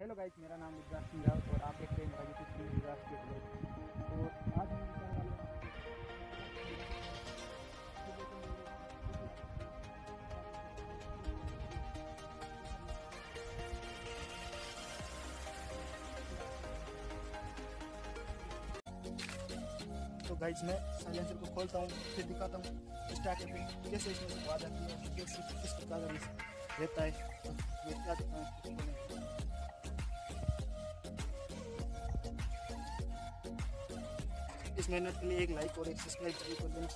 Hello guys, मेरा नाम युवराज सिंह है और आप देख रहे हैं मेरा यूट्यूब चैनल युवराज के ब्लॉग। और आज हम बताने वाले हैं तो गाइस मैं साइलेंसर को खोलता हूँ, फिर दिखाता हूँ स्टार्टिंग में कैसे इसमें आवाज़ आती है, कैसे किस प्रकार का रहता है। तो मैं क्या दिखाऊँ इस मेहनत के लिए एक लाइक और एक सब्सक्राइब जरूर कर देना।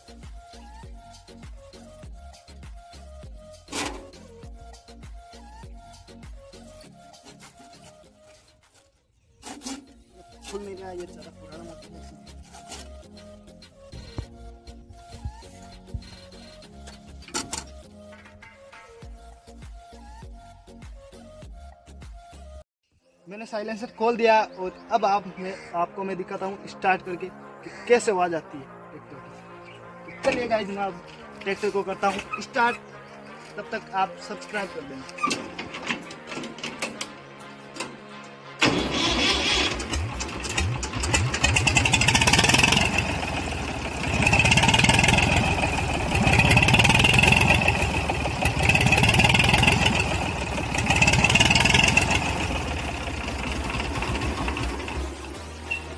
खुल नहीं रहा, ये ज़्यादा पुराना मत है। मैंने साइलेंसर खोल दिया और अब आपको मैं दिखाता हूँ स्टार्ट करके कि कैसे आवाज़ आती है ट्रैक्टर की। तो चलिए गाइस, मैं अब ट्रैक्टर को करता हूँ स्टार्ट, तब तक आप सब्सक्राइब कर देना।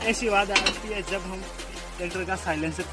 ऐसी आवाज़ आती है जब हम ट्रैक्टर का साइलेंसर